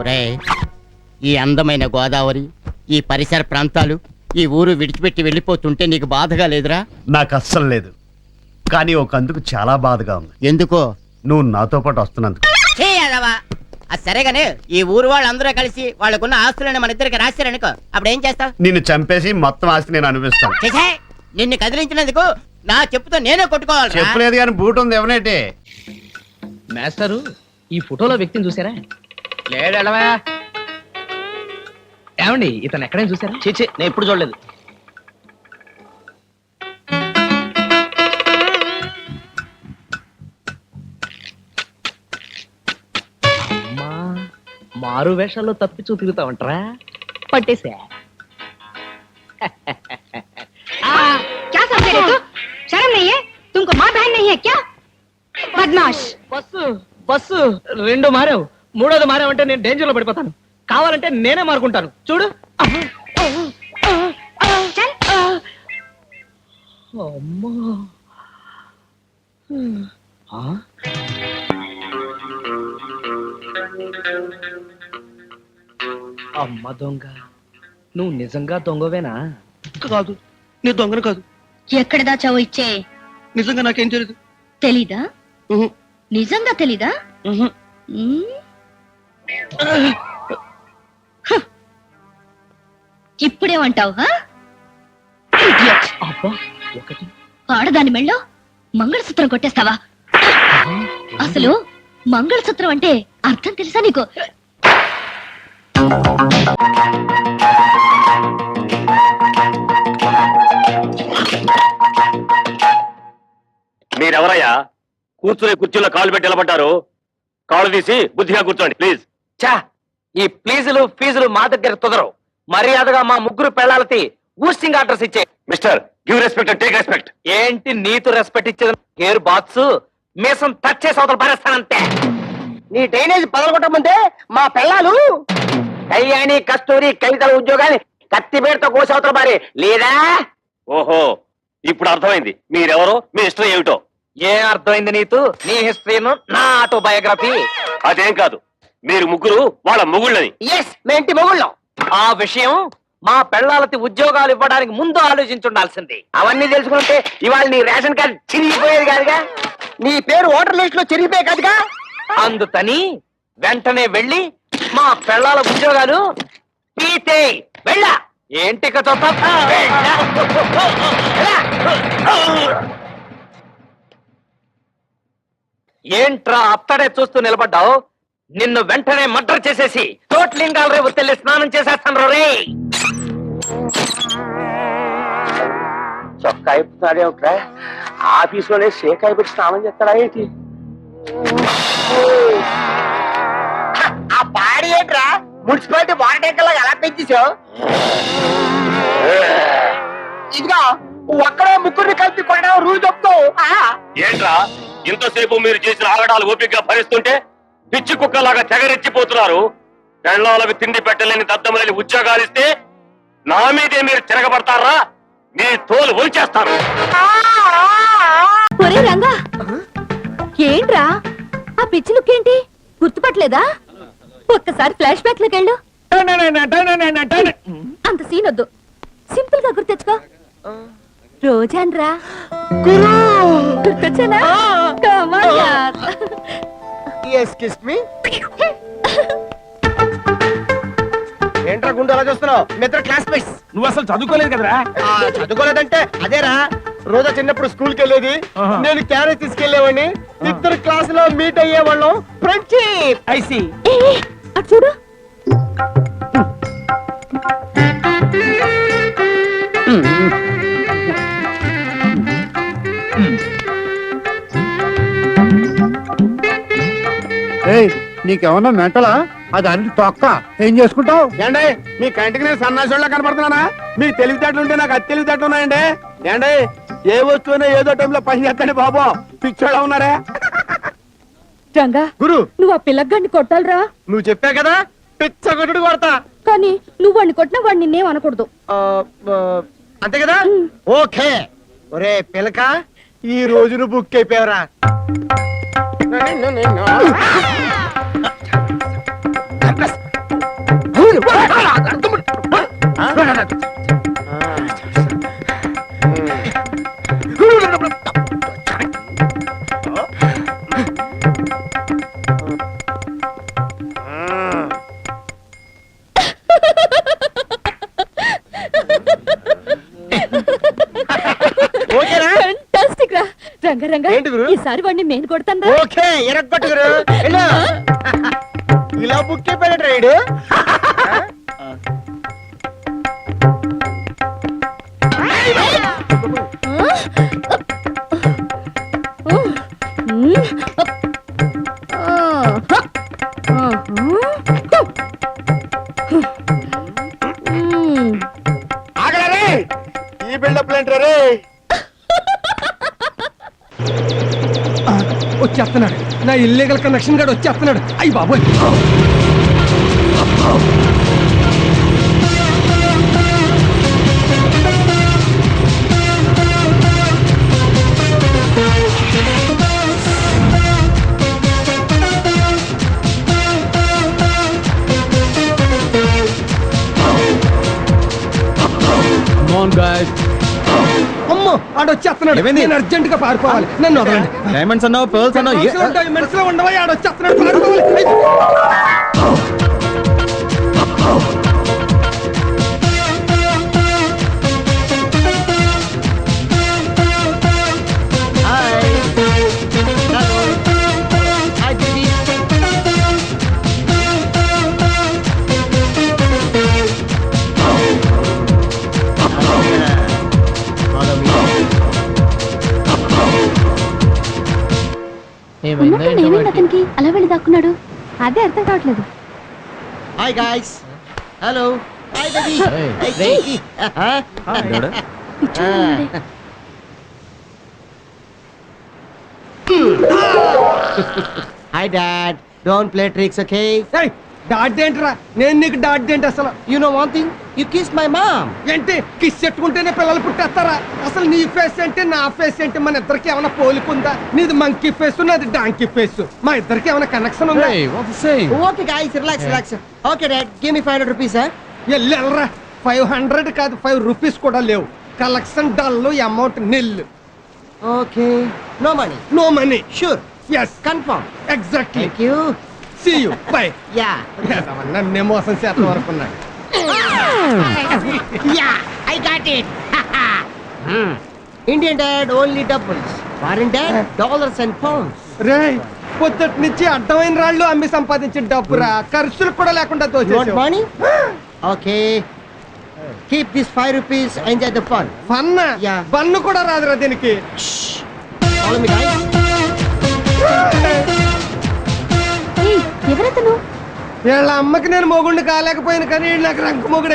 ఒరేయ్, ఈ అందమైన గోదావరి, ఈ పరిసర ప్రాంతాలు, ఈ ఊరు విడిచిపెట్టి వెళ్ళిపోతుంటే నీకు బాధగా లేదురా? నాకు అస్సలు లేదు, కానీ ఒక అందుకు చాలా బాధగా ఉంది. ఎందుకో? నువ్వు నాతో పాటు వస్తున్నందుకు. అది సరేగానే, ఈ ఊరు వాళ్ళందరూ కలిసి వాళ్ళకున్న ఆస్తులను మన ఇద్దరికి రాశారనుకో, అప్పుడు ఏం చేస్తావు? నిన్ను చంపేసి మొత్తం ఆస్తి నేను అనిపిస్తాను. చేసే నిన్ను కదిలించినందుకు నా చెప్పుతో నేనే కొట్టుకోవాలి. చెప్పలేదు కానీ బూట్ ఉంది ఎవనేటి. మాస్టరు, ఈ ఫోటోలో వ్యక్తిని చూసారా? లేడవా ఏమండి, ఇతను ఎక్కడైనా చూసారా? చీచి, నేను ఎప్పుడు చూడలేదు. అమ్మా, మారు వేషాల్లో తప్పిచూ తిరుగుతావంటరా? పట్టేసా. क्या समझ रहे तू? शर्म नहीं है? तुमको माँ बहन नहीं है क्या? बदमाश! బస్సు బస్సు రెండు మారావు, మూడోది మారావంటే నేను డేంజర్ లో పడిపోతాను. కావాలంటే నేనే మారుకుంటాను, చూడు. चल! అమ్మా. ఆ? అమ్మ దొంగ, నువ్వు నిజంగా దొంగవేనా? కాదు, నీ దొంగను కాదు. ఎక్కడ దాచావో ఇచ్చే. నిజంగా నాకేం తెలియదు. తెలీదా? నిజంగా తెలీదా? ఇప్పుడేమంటావు? అబ్బా, ఒకటి ఆడదాని మెళ్ళో మంగళసూత్రం కొట్టేస్తావా? అసలు మంగళసూత్రం అంటే అర్థం తెలుసా నీకు? మీరెవరయ్యా? కూర్చునే కుర్చీలో కాళ్ళు పెట్టి నిలబడ్డారు. కాళ్ళు తీసి బుద్ధిగా కూర్చోండి ప్లీజ్. చా, ఈ ప్లీజులు ఫీజులు మా దగ్గర కుదరవు. మర్యాదగా మా ముగ్గురు పెళ్ళాలకి ఊస్టింగ్ ఆర్డర్స్ ఇచ్చే. Mister, give respect and take respect. ఏంటి నీతు రెస్పెక్ట్ ఇచ్చేది? గేరు బాత్స్ మీసం టచ్ చేసి అవతల పారేస్తానంతే. నీ డ్రైనేజ్ పదలగొట్టమంటే మా పెళ్ళాలు కళ్యాణి, కస్తూరి, కవితల ఉద్యోగాన్ని కత్తిపేటతో కోసి అవతల పారే లేదా? ఓహో, ఇప్పుడు అర్థమైంది మీరెవరో, మీ హిస్టరీ ఏమిటో. ఏం అర్థమైంది నీతు? నీ హిస్టరీను, నా ఆటోబయోగ్రఫీ. అదేం కాదు, మీరు ముగ్గురు వాళ్ళ మొగుళ్ళని. ఎస్, మేంటి మొగుళ్ళం. ఆ విషయం మా పెళ్ళాలకి ఉద్యోగాలు ఇవ్వడానికి ముందు ఆలోచించుండాల్సింది. అవన్నీ తెలుసుకుంటే ఇవాళ నీ రేషన్ కార్డు చిరిగిపోయేది కాదుగా, నీ పేరు ఓటర్ లిస్ట్ లో చిరిగిపోయే కాదుగా. అందుకని వెంటనే వెళ్ళి మా పెళ్ళాల ఉద్యోగాలు పీతే వెళ్ళా. ఏంటి కథ? ఏంట్రా అత్తడే చూస్తూ నిలబడ్డావు? నిన్ను వెంటనే మర్డర్ చేసేసి తోట్లింగాల రేపు తెల్లి స్నానం చేసేస్తాను రే. చొక్కా అయిపోతాడే ఒకట్రా, ఆఫీసులోనే షేక్ అయిపోయి స్నానం చేస్తాడా ఏంటి? ఆ పాడి ఏంట్రా మున్సిపాలిటీ వాటర్ ట్యాంకర్ లాగా ఎలా పెంచేసావు? ఇదిగో ఒక్కడే ముగ్గురిని కలిపి కొట్టడం రూల్ చెప్తావు. ఏంట్రా ఇంతసేపు మీరు చేసిన ఆగడాలు ఓపికగా భరిస్తుంటే పిచ్చి కుక్కలాగా తెగరెచ్చిపోతున్నారు. పెళ్ళాలకు తిండి పెట్టలేని దద్దమలేని ఉద్యోగాలు ఇస్తే నా మీదే మీరు తిరగబడతారా? మీ తోలు ఒలిచేస్తారు. ఒరే రంగా, ఏంట్రా ఆ పిచ్చి లుక్ ఏంటి? గుర్తుపట్టలేదా? ఒక్కసారి ఫ్లాష్ బ్యాక్ లోకి వెళ్ళు. అంత సీన్ వద్దు, సింపుల్ గా గుర్తు తెచ్చుకో. రోజాన్రా గుర్తొచ్చానా? Come on, yaar. ఏంట్రా గుండు అలా చూస్తున్నావు? మిత్ర క్లాస్మేట్స్. నువ్వు అసలు చదువుకోలేదు కదరా? చదువుకోలేదంటే అదేరా, రోజా చిన్నప్పుడు స్కూల్ కి వెళ్ళేది, నేను క్యారేజ్ తీసుకెళ్లేవాడిని, ఇద్దరు క్లాస్ లో మీట్ అయ్యేవాళ్ళం. ఫ్రెండ్షిప్. ఐసి అటు చూడు. నీకేమన్నా మెంటలా? అది అన్ని తొక్క ఏం చేసుకుంటావు? ఏండి మీ కంటికి నేను సన్నాసోళ్ళ కనపడుతున్నానా? మీ తెలివితేటలు ఉంటే నాకు అతి తెలివితేటలు ఉన్నాయండి. ఏండి ఏ వస్తువునే ఏదో టైంలో పని చేస్తాండి బాబు, పిచ్చోళ్ళ ఉన్నారే. రంగా, గురు నువ్వు ఆ పిల్లగాడిని కొట్టాలరా. నువ్వు చెప్పా కదా పిచ్చ కొట్టుడు కొడతా. కానీ నువ్వు వాడిని కొట్టినా వాడిని నిన్నేం అనకూడదు. అంతే కదా? ఓకే. ఒరే పిలక, ఈ రోజు నువ్వు బుక్ అయిపోయావరా. రంగా ఏంటి గురు? ఈసారి వాడిని నేను కొడతాను ఓకే ఎరగొట్టుగురు ఇలా బుక్ అయిపోయాడు రైడు ఆగలరే ఈ బిల్డప్ ఏంట్రా రే వచ్చేస్తున్నాడు నా ఇల్లీగల్ కనెక్షన్ గాడు వచ్చేస్తున్నాడు అయ్యి బాబోయ్ అమ్మో ఆడు వచ్చేస్తున్నాడు నేను అర్జెంట్ గా పారిపోవాలి నన్ను వదలండి డైమండ్స్ అన్నావు పర్ల్స్ అన్నావు డైమండ్స్ లో ఉండవా ఆడు వచ్చేస్తున్నాడు పారిపోవాలి అయ్యో. ఉన్నట్టు ఏమైంది అతనికి అలా వెళ్ళి దాక్కున్నాడు అదే అర్థం కావట్లేదు hi guys hello hi baby hi dad don't play tricks okay ఏయ్, డాడ్ ఏంట్రా నేను నీకు డాడ్ ఏంటి అసలు you know one thing you kiss my mom ఏంటి కిస్ చెట్టుకుంటేనే పిల్లలు పుట్టేస్తారా అసలు నీ ఫేస్ ఏంటి నా ఫేస్ ఏంటి మన ఇద్దరికి ఏమైనా పోలికుందా నీది మంకీ ఫేస్ నాది డాంకీ ఫేస్ మా ఇద్దరికి ఏమైనా కనెక్షన్ ఉందా okay guys relax relax okay dad give me 500 rupees వెళ్ళరా 500 కాదు 5 రూపీస్ కూడా లేవు collection dull amount nil okay no money no money sure yes confirm exactly thank you see you bye yeah నన్నే మోసం చేత వరకు ఉన్నాడు yeah I got it Indian dad only doubles foreign dad dollars and pounds రే పొద్దుటి నుంచి అడ్డమైన రాళ్ళు అమ్మి సంపాదించిన డబ్బురా ఖర్చులు కూడా లేకుండా You want తోచేసావు money? Okay. Keep this 5 rupees. Enjoy the fun. Fun Yeah. Bun కూడా రాదురా దీనికి Follow me, guys. ఎవరతను వీళ్ళ అమ్మకి నేను మొగుండు కాలేకపోయాను కానీ వీడు నాకు రంకు మొగుడు